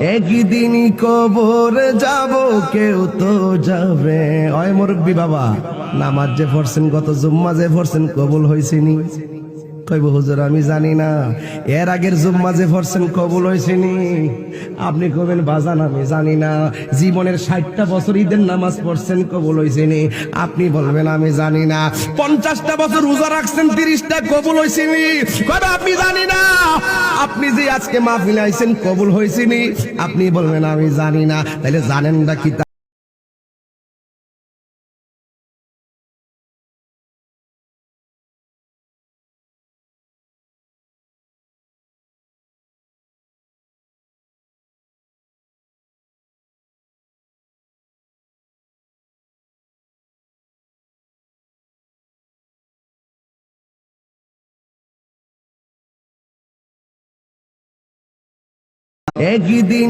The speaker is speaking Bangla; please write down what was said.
একদিন কবর যাব, কেউ তো যাবে। ওই মুরব্বী বাবা, নামাজ যে পড়ছেন, গত জুম্মা যে পড়ছেন, কবুল হয়েছিনি? কইব হুজুর আমি জানি না। এর আগের জুম্মা যে পড়ছেন কবুল হয়েছিনি? আপনি কবেন বাজান আমি জানি না। জীবনের 60টা বছর ঈদের নামাজ পড়ছেন, কবুল হয়েছিনি? আপনি বলবেন আমি জানি না। 50টা বছর রোজা রাখছেন, 30টা কবুল হয়েছিনি? কবে আপনি জানি না। আপনি যে আজকে মাহফিলে আইছেন, কবুল হয়েছিনি? আপনি বলবেন আমি জানি না। তাহলে জানেন না কি? একদিন